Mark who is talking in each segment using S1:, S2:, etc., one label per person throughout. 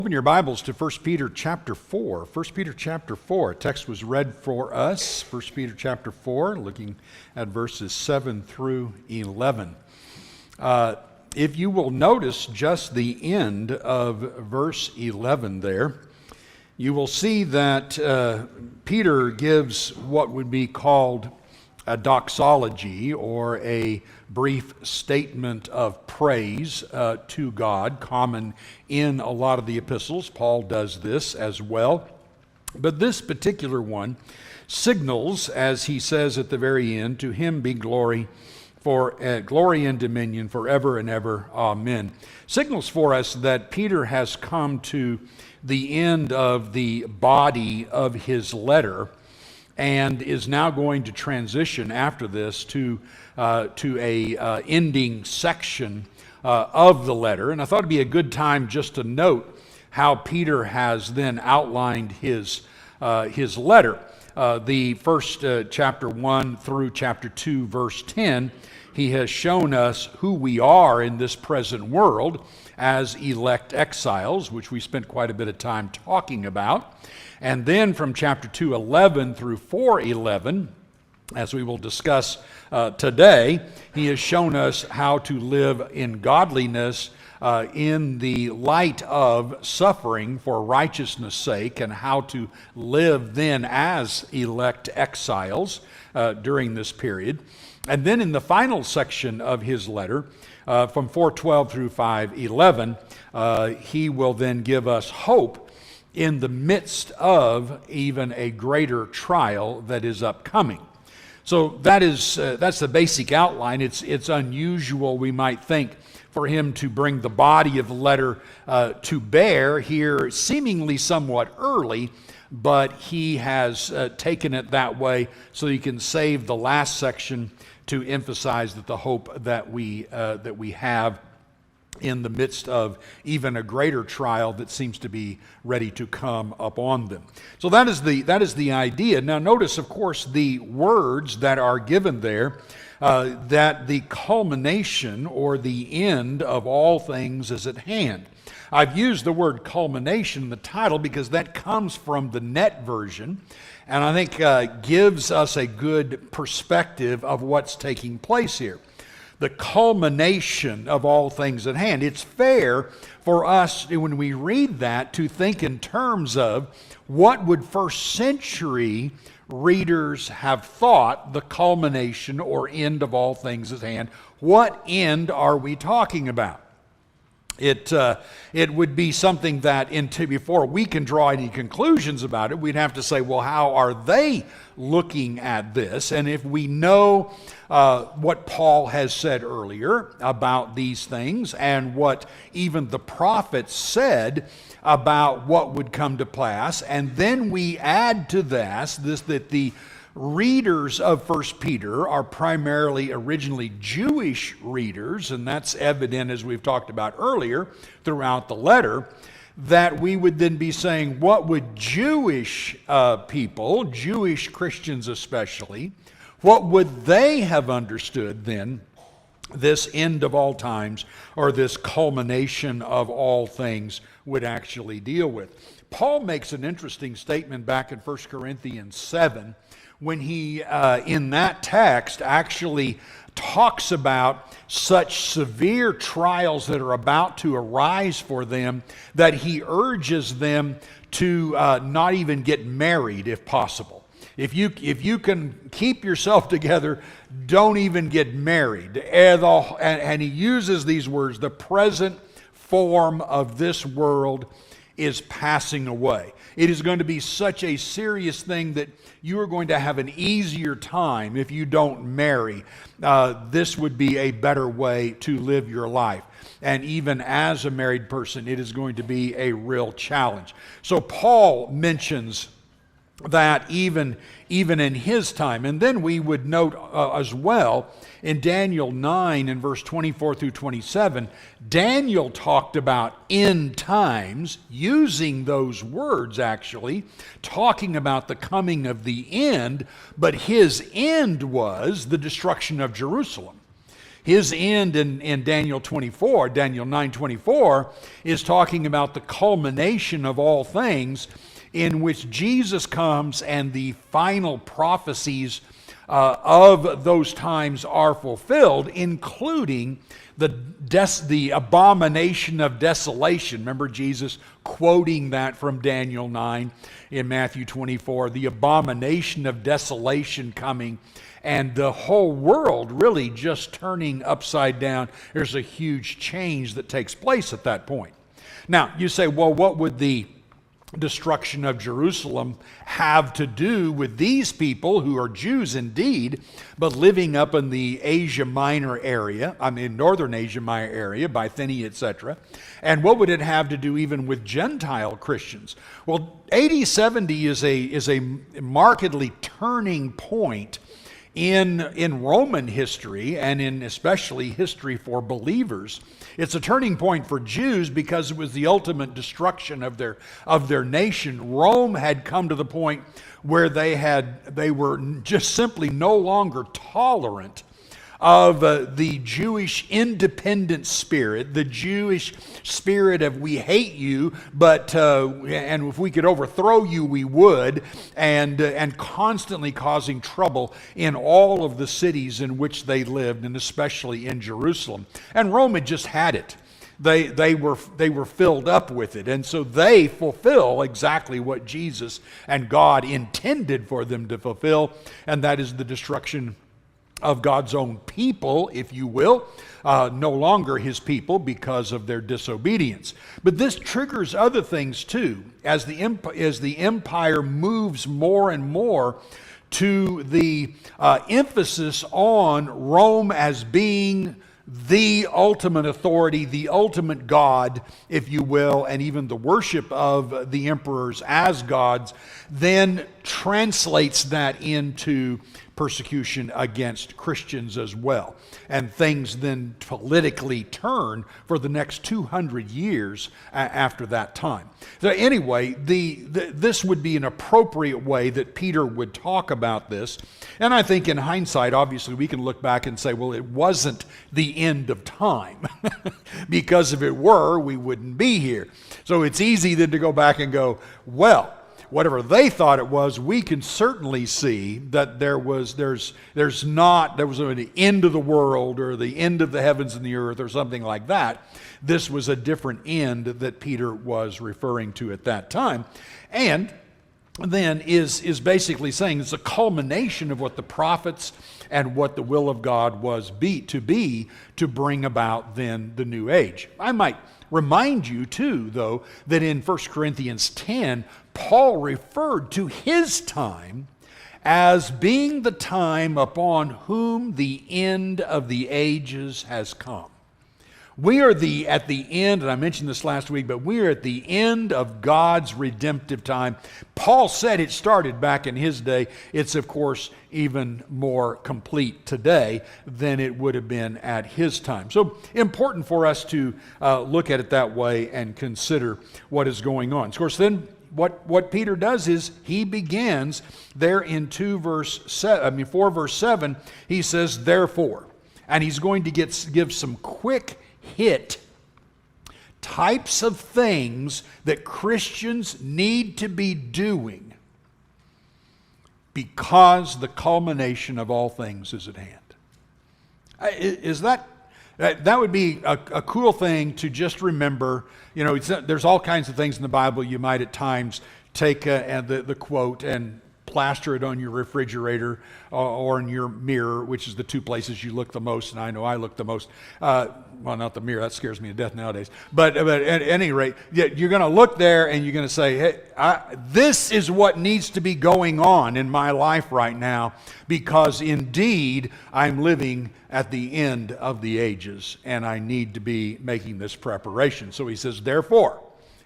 S1: Open your Bibles to 1 Peter chapter 4. 1 Peter chapter 4. A text was read for us. 1 Peter chapter 4, looking at verses 7 through 11. If you will notice just the end of verse 11 there, you will see that Peter gives what would be called a doxology, or a brief statement of praise to God, common in a lot of the epistles. Paul does this as well. But this particular one signals, as he says at the very end, "To him be glory and dominion forever and ever. Amen." Signals for us that Peter has come to the end of the body of his letter, and is now going to transition after this to a ending section of the letter. And I thought it'd be a good time just to note how Peter has then outlined his letter. The first chapter 1 through chapter 2, verse 10, he has shown us who we are in this present world as elect exiles, which we spent quite a bit of time talking about. And then from chapter 2:11 through 4:11, as we will discuss today, he has shown us how to live in godliness in the light of suffering for righteousness' sake, and how to live then as elect exiles during this period. And then in the final section of his letter, from 4:12 through 5:11, he will then give us hope in the midst of even a greater trial that is upcoming. So that's the basic outline. It's unusual, we might think, for him to bring the body of the letter to bear here, seemingly somewhat early, but he has taken it that way so he can save the last section to emphasize that the hope that we have in the midst of even a greater trial that seems to be ready to come upon them. So that is the idea. Now notice, of course, the words that are given there, that the culmination or the end of all things is at hand. I've used the word culmination in the title because that comes from the Net version, and I think gives us a good perspective of what's taking place here. The culmination of all things at hand. It's fair for us, when we read that, to think in terms of what would first century readers have thought the culmination or end of all things at hand. What end are we talking about? It would be something that before we can draw any conclusions about it, we'd have to say, well, how are they looking at this? And if we know what Paul has said earlier about these things, and what even the prophets said about what would come to pass, and then we add to that the readers of 1 Peter are primarily originally Jewish readers, and that's evident, as we've talked about earlier, throughout the letter, that we would then be saying, what would Jewish people, Jewish Christians especially, what would they have understood then this end of all times, or this culmination of all things, would actually deal with? Paul makes an interesting statement back in 1 Corinthians 7, when he, in that text, actually talks about such severe trials that are about to arise for them, that he urges them to not even get married if possible. If you can keep yourself together, don't even get married. And he uses these words: the present form of this world is passing away. It is going to be such a serious thing that you are going to have an easier time if you don't marry. This would be a better way to live your life. And even as a married person, it is going to be a real challenge. So Paul mentions that even in his time. And then we would note as well, in Daniel 9 and verse 24 through 27, Daniel talked about end times, using those words actually, talking about the coming of the end, but his end was the destruction of Jerusalem. His end in Daniel 24, Daniel 9:24, is talking about the culmination of all things, in which Jesus comes and the final prophecies of those times are fulfilled, including the abomination of desolation. Remember Jesus quoting that from Daniel 9 in Matthew 24, the abomination of desolation coming, and the whole world really just turning upside down. There's a huge change that takes place at that point. Now, you say, well, what would the destruction of Jerusalem have to do with these people who are Jews indeed, but living up in the Asia Minor area, northern Asia Minor area, Bithynia, etc. And what would it have to do even with Gentile Christians? Well, AD 70 is a markedly turning point in Roman history, and in especially history for believers. It's a turning point for Jews because it was the ultimate destruction of their nation. Rome had come to the point where they were just simply no longer tolerant of the Jewish independent spirit, the Jewish spirit of we hate you, but and if we could overthrow you, we would, and constantly causing trouble in all of the cities in which they lived, and especially in Jerusalem. And Rome had just had it. They were filled up with it, and so they fulfill exactly what Jesus and God intended for them to fulfill, and that is the destruction of God's own people, if you will, no longer his people because of their disobedience. But this triggers other things too, as the empire moves more and more to the emphasis on Rome as being the ultimate authority, the ultimate God, if you will, and even the worship of the emperors as gods, then translates that into persecution against Christians as well. And things then politically turn for the next 200 years after that time. So anyway, this would be an appropriate way that Peter would talk about this. And I think in hindsight, obviously, we can look back and say, well, it wasn't the end of time. Because if it were, we wouldn't be here. So it's easy then to go back and go, well, whatever they thought it was, we can certainly see that there was an end of the world or the end of the heavens and the earth or something like that. This was a different end that Peter was referring to at that time. And then is basically saying it's a culmination of what the prophets and what the will of God was to bring about then the new age. I might remind you too, though, that in 1 Corinthians 10, Paul referred to his time as being the time upon whom the end of the ages has come. We are at the end, and I mentioned this last week, but we are at the end of God's redemptive time. Paul said it started back in his day. It's, of course, even more complete today than it would have been at his time. So important for us to look at it that way and consider what is going on. Of course, then what Peter does is he begins there in 4 verse 7, he says, therefore. And he's going to give some quick hit types of things that Christians need to be doing because the culmination of all things is at hand. That would be a cool thing to just remember. You know, there's all kinds of things in the Bible you might at times take the quote and plaster it on your refrigerator or in your mirror, which is the two places you look the most, and I know I look the most. Well, not the mirror, that scares me to death nowadays. But at any rate, you're going to look there and you're going to say, hey, this is what needs to be going on in my life right now, because indeed I'm living at the end of the ages and I need to be making this preparation. So he says, therefore,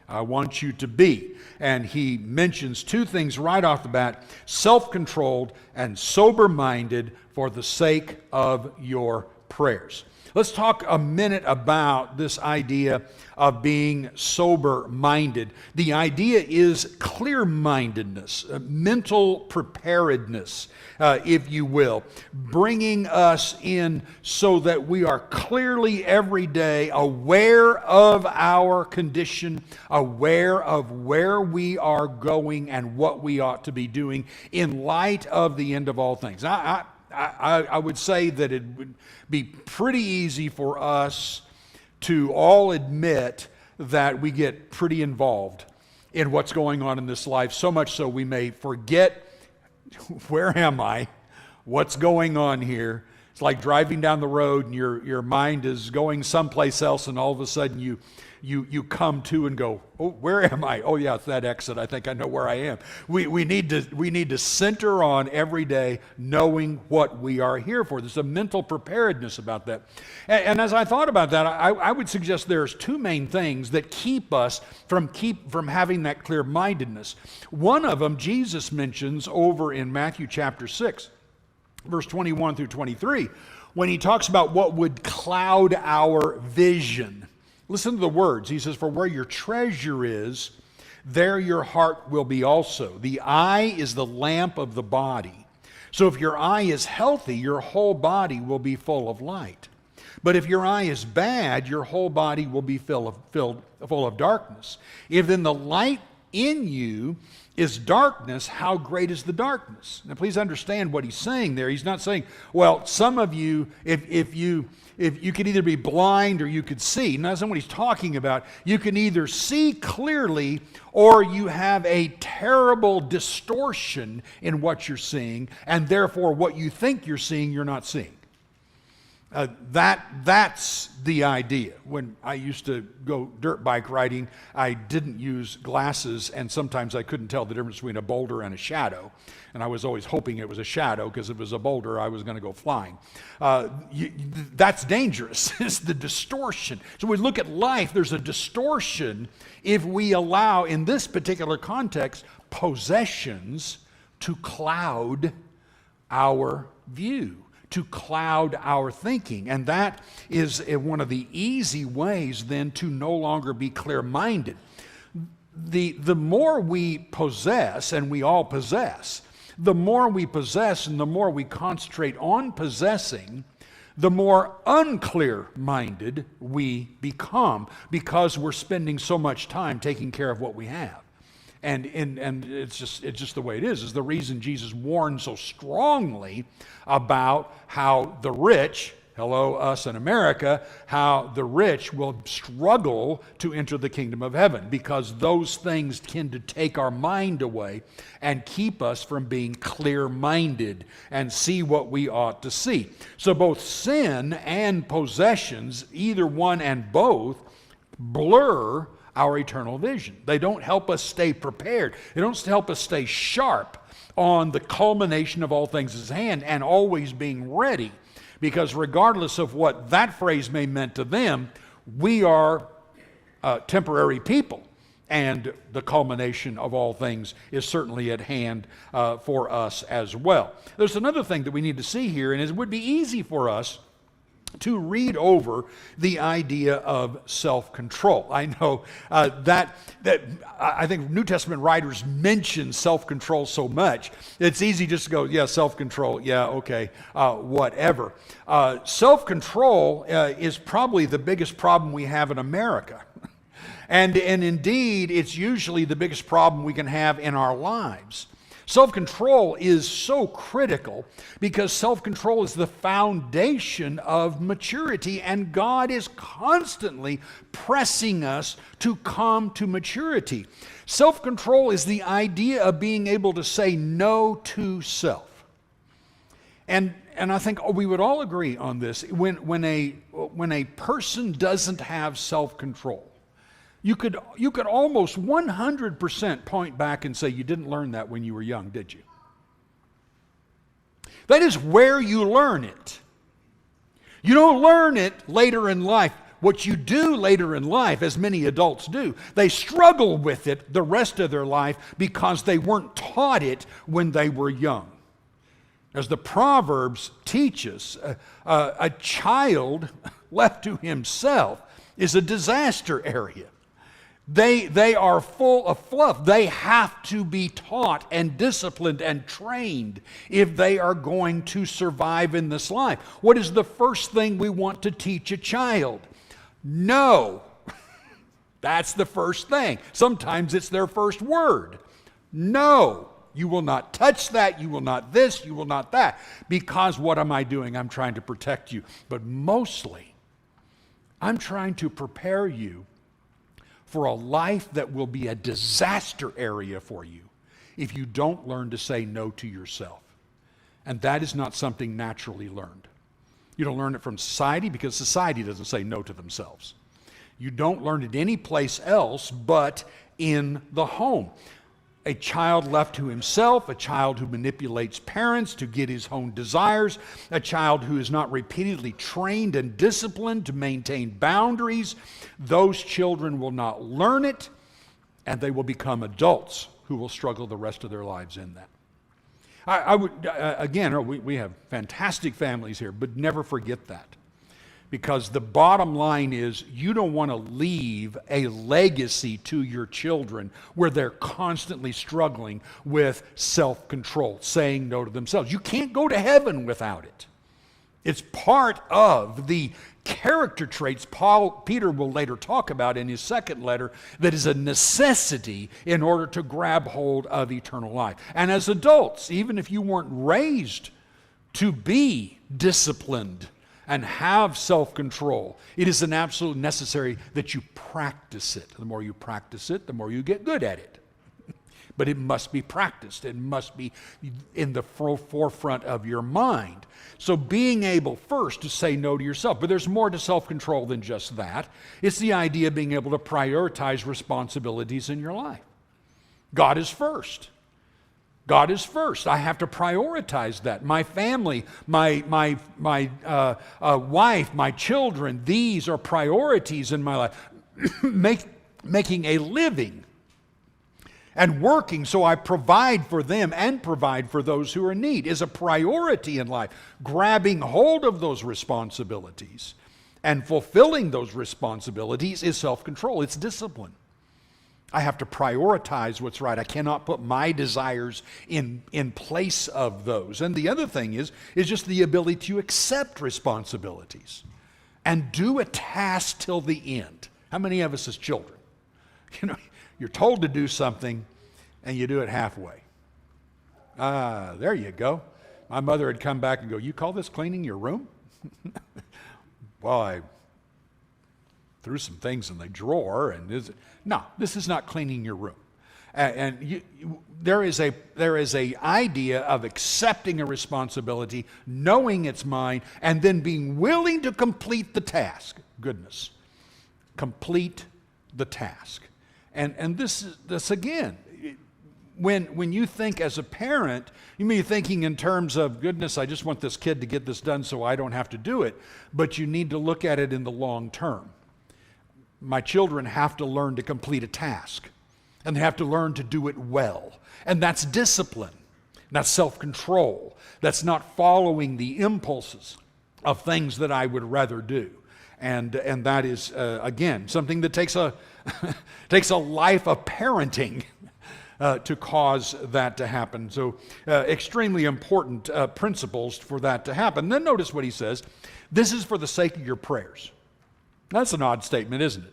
S1: I want you to be. And he mentions two things right off the bat: self-controlled and sober-minded for the sake of your prayers. Let's talk a minute about this idea of being sober-minded. The idea is clear-mindedness, mental preparedness, if you will, bringing us in so that we are clearly every day aware of our condition, aware of where we are going and what we ought to be doing in light of the end of all things. I would say that it would be pretty easy for us to all admit that we get pretty involved in what's going on in this life, so much so we may forget, where am I? What's going on here? It's like driving down the road and your mind is going someplace else, and all of a sudden you come to and go, oh, where am I? Oh yeah, it's that exit. I think I know where I am. We need to center on every day knowing what we are here for. There's a mental preparedness about that. And as I thought about that, I would suggest there's two main things that keep us from having that clear-mindedness. One of them Jesus mentions over in Matthew chapter 6, verse 21 through 23, when he talks about what would cloud our vision. Listen to the words. He says, "For where your treasure is, there your heart will be also. The eye is the lamp of the body. So if your eye is healthy, your whole body will be full of light. But if your eye is bad, your whole body will be full of darkness. If then the light in you is darkness, how great is the darkness?" Now please understand what he's saying there. He's not saying, well, some of you, if you could either be blind or you could see. No, that's not what he's talking about. You can either see clearly or you have a terrible distortion in what you're seeing, and therefore what you think you're seeing, you're not seeing. That's the idea. When I used to go dirt bike riding, I didn't use glasses, and sometimes I couldn't tell the difference between a boulder and a shadow. And I was always hoping it was a shadow, because if it was a boulder, I was going to go flying. That's dangerous. It's the distortion. So when we look at life, there's a distortion if we allow, in this particular context, possessions to cloud our view, to cloud our thinking. And that is one of the easy ways then to no longer be clear-minded. The more we possess, and we all possess, the more we possess and the more we concentrate on possessing, the more unclear-minded we become, because we're spending so much time taking care of what we have. And it's just the way it is the reason Jesus warned so strongly about how the rich, hello, us in America, how the rich will struggle to enter the kingdom of heaven, because those things tend to take our mind away and keep us from being clear-minded and see what we ought to see. So both sin and possessions, either one and both, blur our eternal vision. They don't help us stay prepared. They don't help us stay sharp on the culmination of all things at hand and always being ready. Because regardless of what that phrase may mean to them, we are temporary people. And the culmination of all things is certainly at hand for us as well. There's another thing that we need to see here, and it would be easy for us to read over the idea of self-control. I know that I think New Testament writers mention self-control so much, it's easy just to go, yeah, self-control, yeah, okay, whatever. Self-control is probably the biggest problem we have in America. And indeed, it's usually the biggest problem we can have in our lives. Self-control is so critical because self-control is the foundation of maturity, and God is constantly pressing us to come to maturity. Self-control is the idea of being able to say no to self. And I think we would all agree on this. When a person doesn't have self-control, you could almost 100% point back and say, you didn't learn that when you were young, did you? That is where you learn it. You don't learn it later in life. What you do later in life, as many adults do, they struggle with it the rest of their life because they weren't taught it when they were young. As the Proverbs teach us, a child left to himself is a disaster area. They are full of fluff. They have to be taught and disciplined and trained if they are going to survive in this life. What is the first thing we want to teach a child? No. That's the first thing. Sometimes it's their first word. No. You will not touch that. You will not this. You will not that. Because what am I doing? I'm trying to protect you. But mostly, I'm trying to prepare you for a life that will be a disaster area for you if you don't learn to say no to yourself. And that is not something naturally learned. You don't learn it from society because society doesn't say no to themselves. You don't learn it any place else but in the home. A child left to himself, a child who manipulates parents to get his own desires, a child who is not repeatedly trained and disciplined to maintain boundaries, those children will not learn it, and they will become adults who will struggle the rest of their lives in that. I would, again, we have fantastic families here, but never forget that. Because the bottom line is you don't want to leave a legacy to your children where they're constantly struggling with self-control, saying no to themselves. You can't go to heaven without it. It's part of the character traits Peter will later talk about in his second letter that is a necessity in order to grab hold of eternal life. And as adults, even if you weren't raised to be disciplined and have self-control, it is an absolute necessary that you practice it. The more you practice it, the more you get good at it. But it must be practiced. It must be in the forefront of your mind. So being able first to say no to yourself. But there's more to self-control than just that. It's the idea of being able to prioritize responsibilities in your life. God is first. God is first. I have to prioritize that. My family, my wife, my children, these are priorities in my life. Making a living and working so I provide for them and provide for those who are in need is a priority in life. Grabbing hold of those responsibilities and fulfilling those responsibilities is self-control. It's discipline. I have to prioritize what's right. I cannot put my desires in place of those. And the other thing is just the ability to accept responsibilities and do a task till the end. How many of us as children? You know, you're told to do something and you do it halfway. There you go. My mother had come back and go, "You call this cleaning your room?" Well, I threw some things in the drawer, and no, this is not cleaning your room. There is a idea of accepting a responsibility, knowing it's mine, and then being willing to complete the task. Goodness, complete the task, and this again. When you think as a parent, you may be thinking in terms of, goodness, I just want this kid to get this done so I don't have to do it. But you need to look at it in the long term. My children have to learn to complete a task, and they have to learn to do it well. And that's discipline. That's self-control. That's not following the impulses of things that I would rather do. And that is, again, something that takes a takes a life of parenting to cause that to happen. So extremely important principles for that to happen. Then notice what he says. This is for the sake of your prayers. That's an odd statement, isn't it?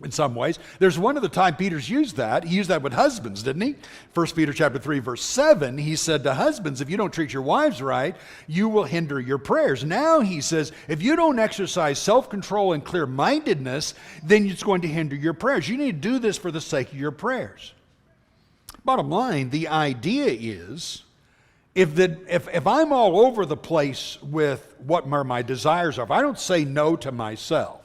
S1: In some ways. There's one other time Peter's used that. He used that with husbands, didn't he? 1 Peter chapter 3, verse 7, he said to husbands, if you don't treat your wives right, you will hinder your prayers. Now he says, if you don't exercise self-control and clear-mindedness, then it's going to hinder your prayers. You need to do this for the sake of your prayers. Bottom line, the idea is, if I'm all over the place with what my desires are, if I don't say no to myself,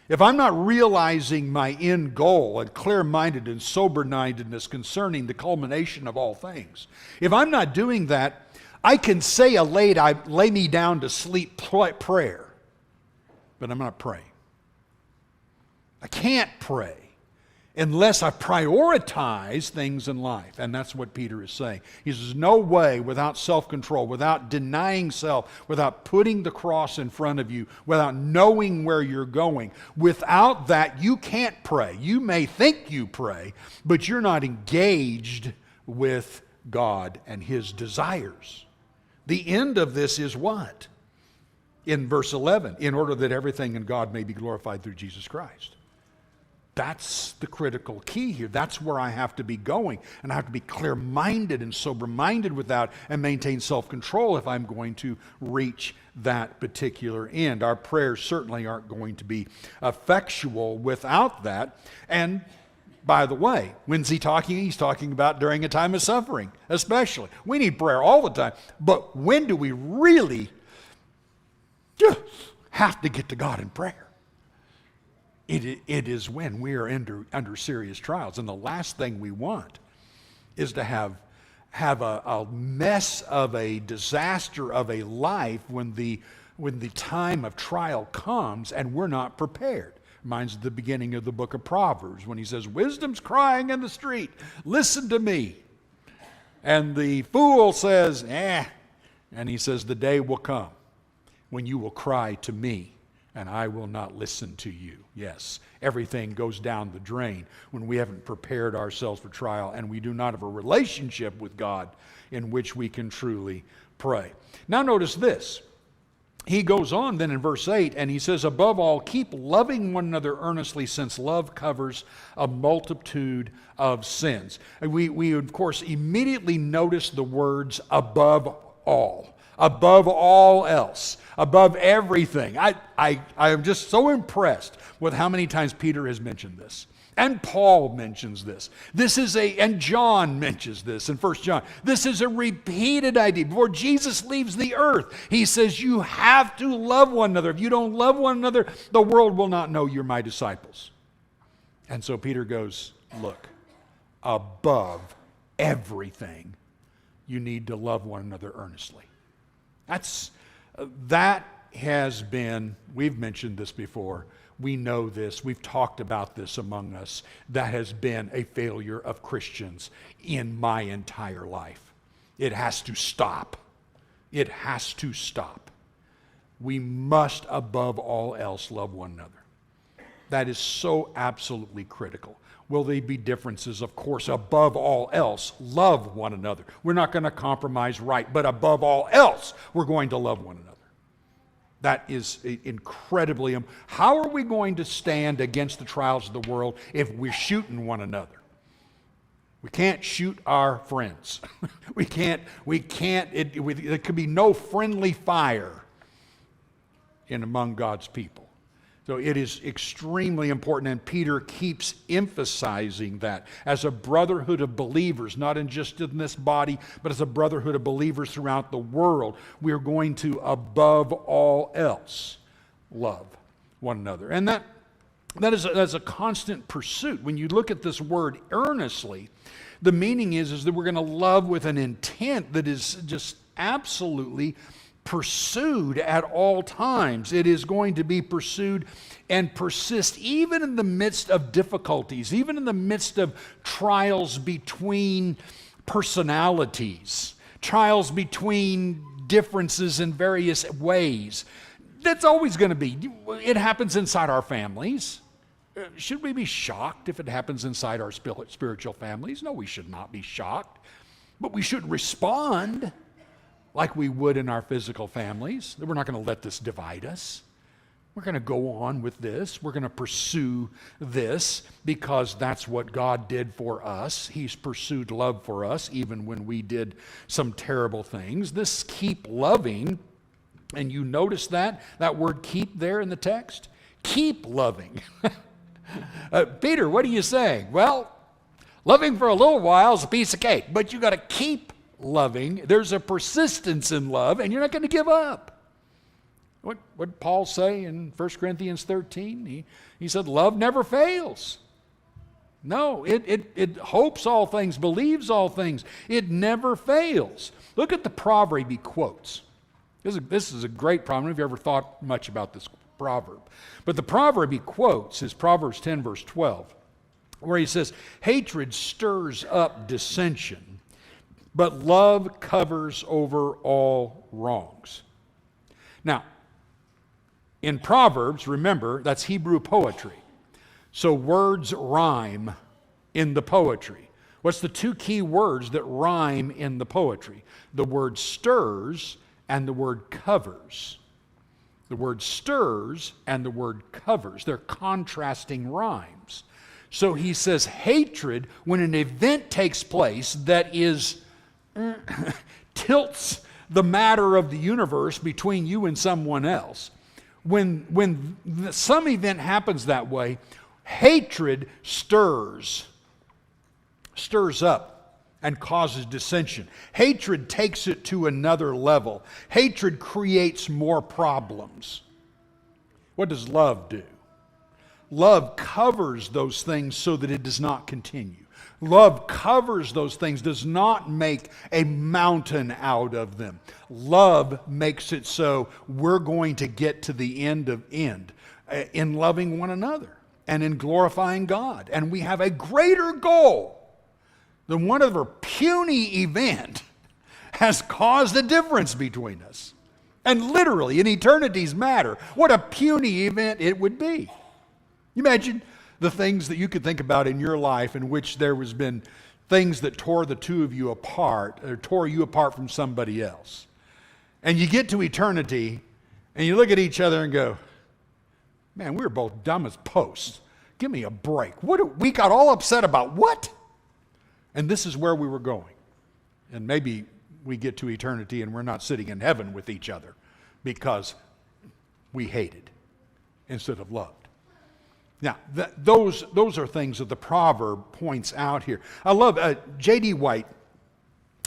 S1: if I'm not realizing my end goal and clear-minded and sober-mindedness concerning the culmination of all things, if I'm not doing that, I can say a lay me down to sleep prayer, but I'm not praying. I can't pray unless I prioritize things in life. And that's what Peter is saying. He says, no way without self-control, without denying self, without putting the cross in front of you, without knowing where you're going. Without that, you can't pray. You may think you pray, but you're not engaged with God and His desires. The end of this is what? In verse 11, in order that everything in God may be glorified through Jesus Christ. That's the critical key here. That's where I have to be going. And I have to be clear-minded and sober-minded with that and maintain self-control if I'm going to reach that particular end. Our prayers certainly aren't going to be effectual without that. And by the way, when's he talking? He's talking about during a time of suffering, especially. We need prayer all the time. But when do we really have to get to God in prayer? It is when we are under serious trials. And the last thing we want is to have a mess of a disaster of a life when the time of trial comes and we're not prepared. Reminds the beginning of the book of Proverbs when he says, wisdom's crying in the street, listen to me. And the fool says, and he says, the day will come when you will cry to me and I will not listen to you. Yes, everything goes down the drain when we haven't prepared ourselves for trial and we do not have a relationship with God in which we can truly pray. Now notice this. He goes on then in verse 8 and he says, above all, keep loving one another earnestly, since love covers a multitude of sins. And we of course immediately notice the words above all else, above everything. I am just so impressed with how many times Peter has mentioned this. And Paul mentions this. And John mentions this in 1 John. This is a repeated idea. Before Jesus leaves the earth, he says you have to love one another. If you don't love one another, the world will not know you're my disciples. And so Peter goes, look, above everything, you need to love one another earnestly. That has been, we've mentioned this before, we know this, we've talked about this among us, that has been a failure of Christians in my entire life. It has to stop. It has to stop. We must, above all else, love one another. That is so absolutely critical. Will there be differences? Of course, above all else, love one another. We're not going to compromise right, but above all else, we're going to love one another. That is incredibly. How are we going to stand against the trials of the world if we're shooting one another? We can't shoot our friends. There could be no friendly fire among God's people. So it is extremely important, and Peter keeps emphasizing that as a brotherhood of believers, not just in this body, but as a brotherhood of believers throughout the world, we are going to, above all else, love one another. And that's a constant pursuit. When you look at this word earnestly, the meaning is that we're going to love with an intent that is just absolutely pursued at all times. It is going to be pursued and persist even in the midst of difficulties, even in the midst of trials between personalities, trials between differences in various ways. That's always going to be. It happens inside our families. Should we be shocked if it happens inside our spiritual families? No, we should not be shocked. But we should respond like we would in our physical families. We're not going to let this divide us. We're going to go on with this. We're going to pursue this because that's what God did for us. He's pursued love for us even when we did some terrible things. This keep loving, and you notice that word keep there in the text? Keep loving. Peter, what are you saying? Well, loving for a little while is a piece of cake, but you got to keep loving. There's a persistence in love, and you're not going to give up. What did Paul say in 1 Corinthians 13? He said, love never fails. No, it hopes all things, believes all things. It never fails. Look at the proverb he quotes. This is a great proverb. Have you ever thought much about this proverb? But the proverb he quotes is Proverbs 10, verse 12. where he says, hatred stirs up dissension, but love covers over all wrongs. Now, in Proverbs, remember, that's Hebrew poetry. So words rhyme in the poetry. What's the two key words that rhyme in the poetry? The word stirs and the word covers. The word stirs and the word covers. They're contrasting rhymes. So he says hatred, when an event takes place that is tilts the matter of the universe between you and someone else, when some event happens that way, hatred stirs up and causes dissension. Hatred takes it to another level. Hatred creates more problems. What does love do? Love covers those things so that it does not continue. Love covers those things, does not make a mountain out of them. Love makes it so we're going to get to the end in loving one another and in glorifying God. And we have a greater goal than whatever puny event has caused a difference between us. And literally, in eternity's matter, what a puny event it would be. You imagine the things that you could think about in your life in which there has been things that tore the two of you apart, or tore you apart from somebody else. And you get to eternity, and you look at each other and go, man, we were both dumb as posts. Give me a break. We got all upset about what? And this is where we were going. And maybe we get to eternity and we're not sitting in heaven with each other because we hated instead of loved. Now, those are things that the proverb points out here. I love J.D. White.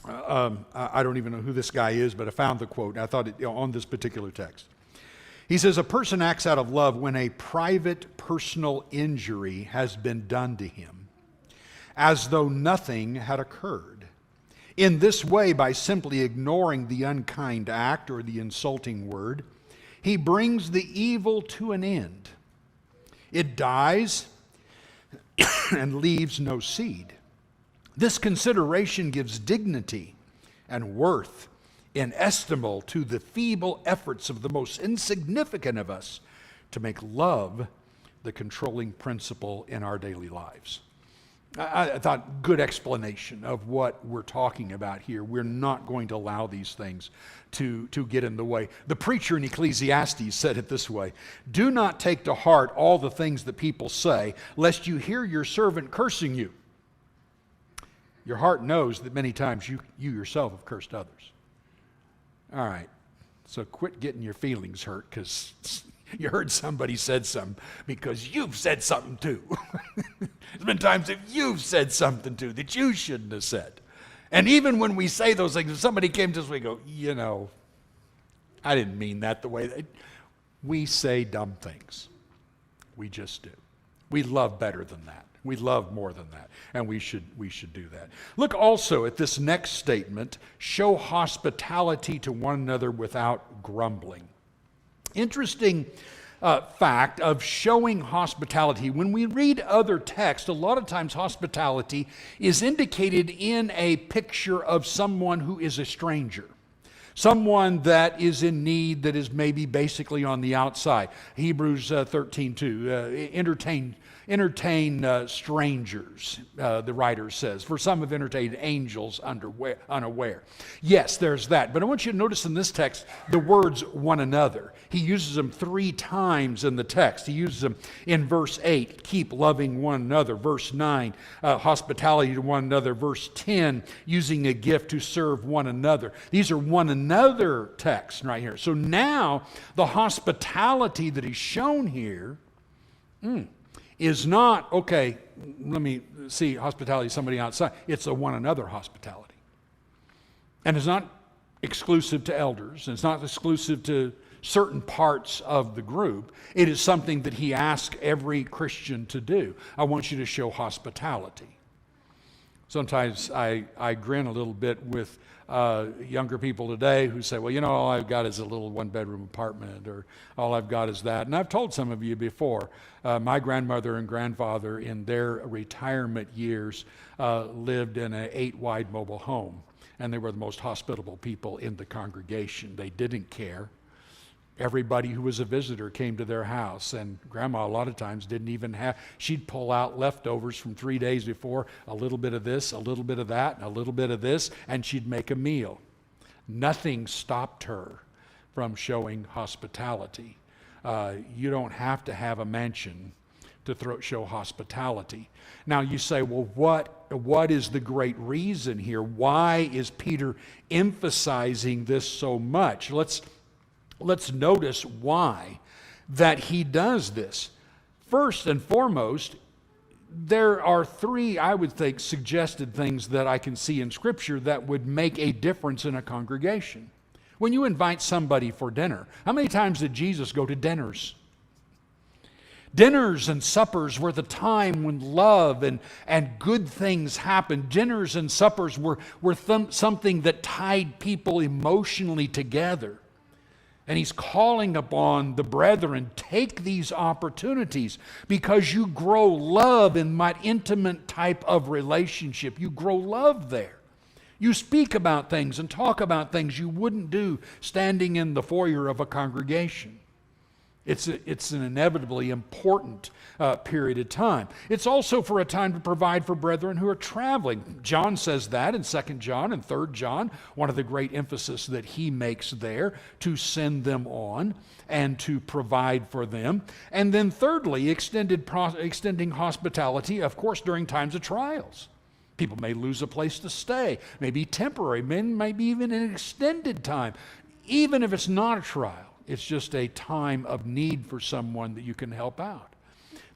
S1: I don't even know who this guy is, but I found the quote. I thought it on this particular text. He says, a person acts out of love when a private personal injury has been done to him, as though nothing had occurred. In this way, by simply ignoring the unkind act or the insulting word, he brings the evil to an end. It dies and leaves no seed. This consideration gives dignity and worth inestimable to the feeble efforts of the most insignificant of us to make love the controlling principle in our daily lives. I thought good explanation of what we're talking about here. We're not going to allow these things to get in the way. The preacher in Ecclesiastes said it this way: do not take to heart all the things that people say, lest you hear your servant cursing you. Your heart knows that many times you yourself have cursed others. All right, so quit getting your feelings hurt because you heard somebody said something because you've said something too. There's been times that you've said something too that you shouldn't have said. And even when we say those things, if somebody came to us, we go, I didn't mean that the way we say dumb things. We just do. We love better than that. We love more than that. And we should do that. Look also at this next statement, show hospitality to one another without grumbling. Interesting fact of showing hospitality. When we read other texts, a lot of times hospitality is indicated in a picture of someone who is a stranger. Someone that is in need, that is maybe basically on the outside. Hebrews 13:2, entertain strangers, the writer says. For some have entertained angels unaware. Yes, there's that. But I want you to notice in this text the words one another. He uses them 3 times in the text. He uses them in verse 8, keep loving one another. Verse 9, hospitality to one another. Verse 10, using a gift to serve one another. These are one another texts right here. So now the hospitality that is shown here is not, okay, let me see hospitality to somebody outside. It's a one another hospitality. And it's not exclusive to elders. It's not exclusive to certain parts of the group. It is something that he asks every Christian to do. I want you to show hospitality. Sometimes I grin a little bit with younger people today who say, well, you know, all I've got is a little one-bedroom apartment, or all I've got is that. And I've told some of you before, my grandmother and grandfather in their retirement years lived in an 8-wide mobile home, and they were the most hospitable people in the congregation. They didn't care. Everybody who was a visitor came to their house, and Grandma a lot of times didn't even have, she'd pull out leftovers from 3 days before, a little bit of this, a little bit of that, and a little bit of this, and she'd make a meal. Nothing stopped her from showing hospitality. You don't have to have a mansion to show hospitality. Now you say, well, what is the great reason here? Why is Peter emphasizing this so much? Let's notice why that he does this. First and foremost, there are 3, I would think, suggested things that I can see in Scripture that would make a difference in a congregation. When you invite somebody for dinner, how many times did Jesus go to dinners? Dinners and suppers were the time when love and good things happened. Dinners and suppers were something that tied people emotionally together. And he's calling upon the brethren, take these opportunities because you grow love in that intimate type of relationship. You grow love there. You speak about things and talk about things you wouldn't do standing in the foyer of a congregation. It's an inevitably important period of time. It's also for a time to provide for brethren who are traveling. John says that in 2 John and 3 John, one of the great emphasis that he makes there, to send them on and to provide for them. And then thirdly, extending hospitality, of course, during times of trials. People may lose a place to stay, maybe temporary, maybe even an extended time, even if it's not a trial. It's just a time of need for someone that you can help out.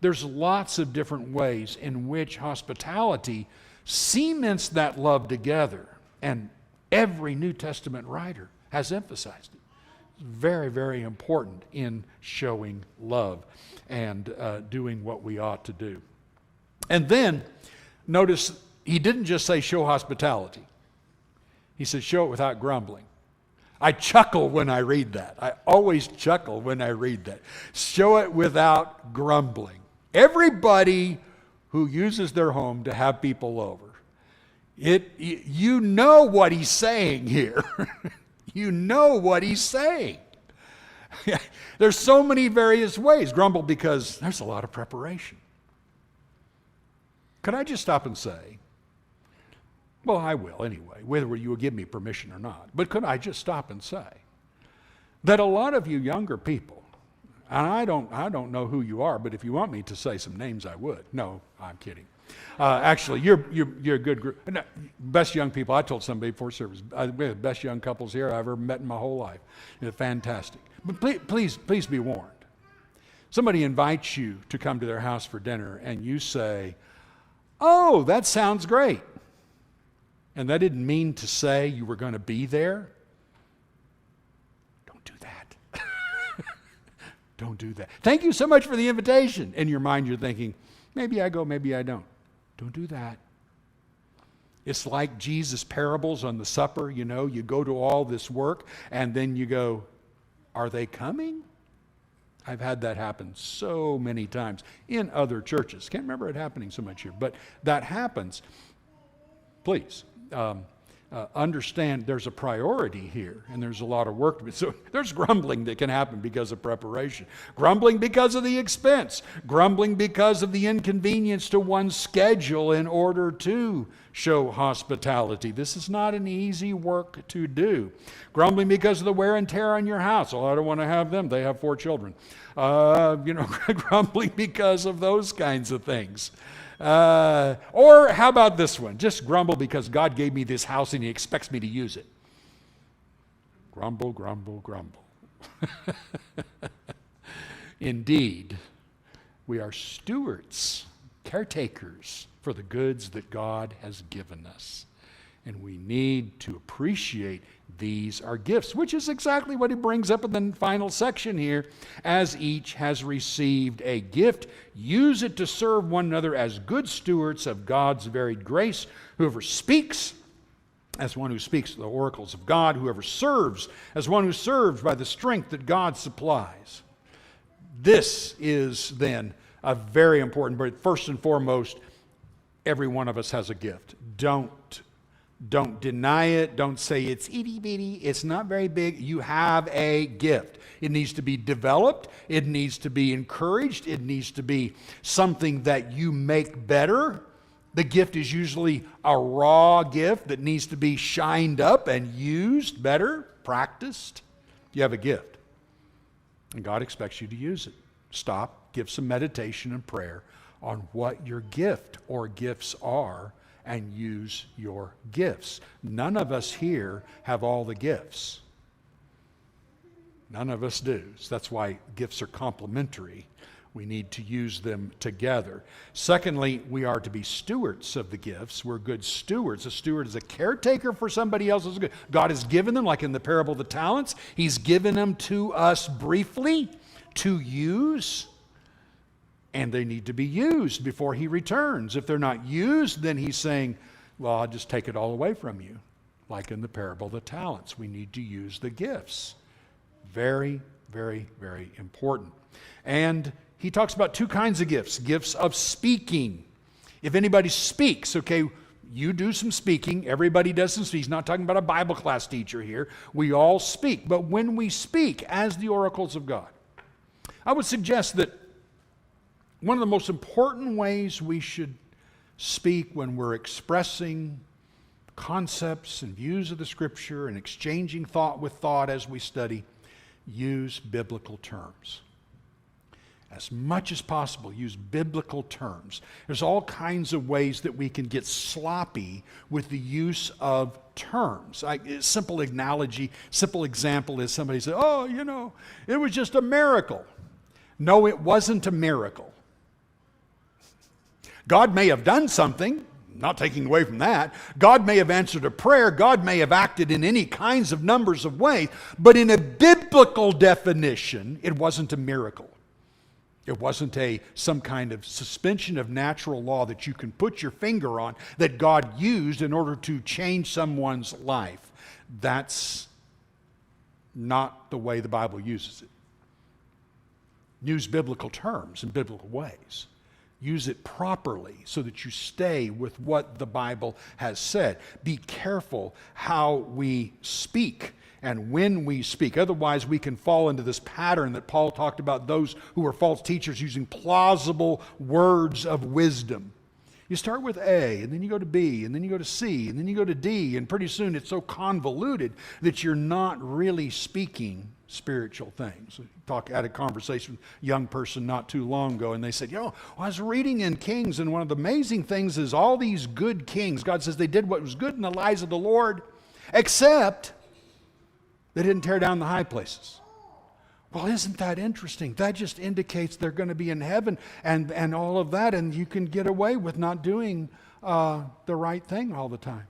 S1: There's lots of different ways in which hospitality cements that love together, and every New Testament writer has emphasized it. It's very, very important in showing love and doing what we ought to do. And then, notice, he didn't just say show hospitality. He said show it without grumbling. I chuckle when I read that. I always chuckle when I read that. Show it without grumbling. Everybody who uses their home to have people over, you know what he's saying here. You know what he's saying. There's so many various ways. Grumble because there's a lot of preparation. Could I just stop and say, well, I will anyway, whether you will give me permission or not. But could I just stop and say that a lot of you younger people, and I don't know who you are, but if you want me to say some names, I would. No, I'm kidding. Actually, you're a good group. No, best young people. I told somebody before service, we're the best young couples here I've ever met in my whole life. They're fantastic. But please be warned. Somebody invites you to come to their house for dinner, and you say, "Oh, that sounds great." And that didn't mean to say you were going to be there. Don't do that. Don't do that. Thank you so much for the invitation. In your mind, you're thinking, maybe I go, maybe I don't. Don't do that. It's like Jesus' parables on the supper. You know, you go to all this work, and then you go, are they coming? I've had that happen so many times in other churches. Can't remember it happening so much here, but that happens. Please. Understand there's a priority here, and there's a lot of work to be. So there's grumbling that can happen because of preparation. Grumbling because of the expense. Grumbling because of the inconvenience to one's schedule in order to show hospitality. This is not an easy work to do. Grumbling because of the wear and tear on your house. Oh, I don't want to have them. They have 4 children. Grumbling because of those kinds of things. Or how about this one? Just grumble because God gave me this house and he expects me to use it. Grumble, grumble, grumble. Indeed, we are stewards, caretakers for the goods that God has given us. And we need to appreciate these are gifts, which is exactly what he brings up in the final section here. As each has received a gift, use it to serve one another as good stewards of God's varied grace. Whoever speaks, as one who speaks the oracles of God. Whoever serves, as one who serves by the strength that God supplies. This is then a very important, but first and foremost, every one of us has a gift. Don't deny it. Don't say it's itty bitty. It's not very big. You have a gift. It needs to be developed. It needs to be encouraged. It needs to be something that you make better. The gift is usually a raw gift that needs to be shined up and used better, practiced. You have a gift. And God expects you to use it. Stop, give some meditation and prayer on what your gift or gifts are, and use your gifts. None of us here have all the gifts. None of us do. So that's why gifts are complementary. We need to use them together. Secondly, we are to be stewards of the gifts. We're good stewards. A steward is a caretaker for somebody else's good. God has given them, like in the parable of the talents, He's given them to us briefly to use. And they need to be used before He returns. If they're not used, then He's saying, well, I'll just take it all away from you. Like in the parable of the talents, we need to use the gifts. Very, very, very important. And he talks about two kinds of gifts. Gifts of speaking. If anybody speaks, okay, you do some speaking. Everybody does some speaking. He's not talking about a Bible class teacher here. We all speak. But when we speak as the oracles of God, I would suggest that one of the most important ways we should speak when we're expressing concepts and views of the Scripture and exchanging thought with thought as we study, use biblical terms. As much as possible, use biblical terms. There's all kinds of ways that we can get sloppy with the use of terms. A simple analogy, simple example is somebody said, oh, it was just a miracle. No, it wasn't a miracle. God may have done something, not taking away from that. God may have answered a prayer. God may have acted in any kinds of numbers of ways. But in a biblical definition, it wasn't a miracle. It wasn't some kind of suspension of natural law that you can put your finger on that God used in order to change someone's life. That's not the way the Bible uses it. Use biblical terms in biblical ways. Use it properly so that you stay with what the Bible has said. Be careful how we speak and when we speak. Otherwise, we can fall into this pattern that Paul talked about, those who are false teachers using plausible words of wisdom. You start with A, and then you go to B, and then you go to C, and then you go to D, and pretty soon it's so convoluted that you're not really speaking spiritual things. I had a conversation with a young person not too long ago, and they said, I was reading in Kings, and one of the amazing things is all these good kings, God says they did what was good in the eyes of the Lord, except they didn't tear down the high places. Well, isn't that interesting? That just indicates they're going to be in heaven and all of that, and you can get away with not doing the right thing all the time.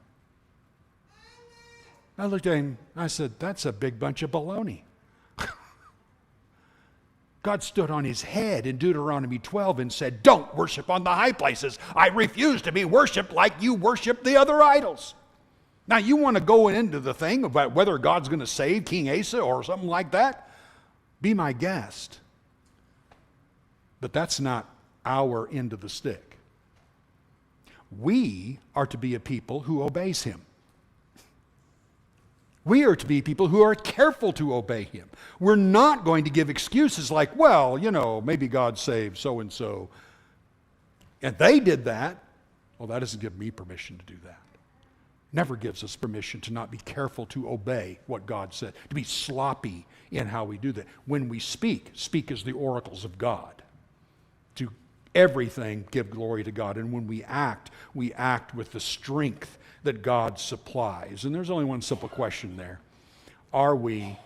S1: I looked at him, I said, that's a big bunch of baloney. God stood on his head in Deuteronomy 12 and said, don't worship on the high places. I refuse to be worshiped like you worship the other idols. Now, you want to go into the thing about whether God's going to save King Asa or something like that? Be my guest. But that's not our end of the stick. We are to be a people who obeys him. We are to be people who are careful to obey him. We're not going to give excuses like, well, maybe God saved so-and-so, and they did that. Well, that doesn't give me permission to do that. Never gives us permission to not be careful to obey what God said, to be sloppy in how we do that. When we speak as the oracles of God. To everything give glory to God. And when we act with the strength that God supplies. And there's only one simple question there. Are we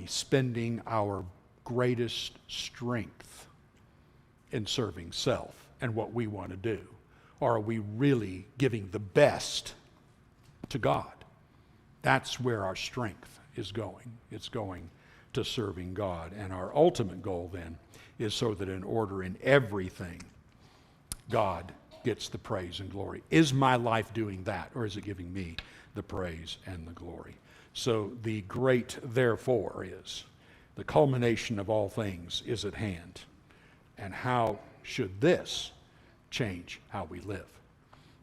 S1: spending our greatest strength in serving self and what we want to do? Or are we really giving the best to God. That's where our strength is going. It's going to serving God. And our ultimate goal then is so that in order in everything, God gets the praise and glory. Is my life doing that, or is it giving me the praise and the glory? So the great therefore is, the culmination of all things is at hand. And how should this change how we live?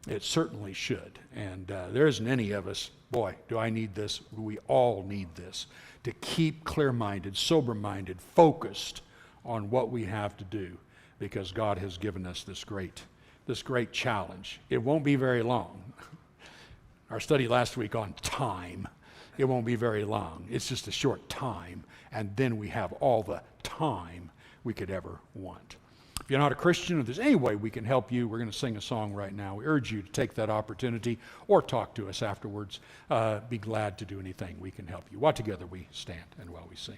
S1: It certainly should. And there isn't any of us, boy, do I need this. We all need this to keep clear-minded, sober-minded, focused on what we have to do, because God has given us this great challenge. It won't be very long. Our study last week on time, it won't be very long. It's just a short time, and then we have all the time we could ever want. If you're not a Christian, if there's any way we can help you, we're going to sing a song right now. We urge you to take that opportunity or talk to us afterwards. Be glad to do anything we can help you. While together we stand and while we sing.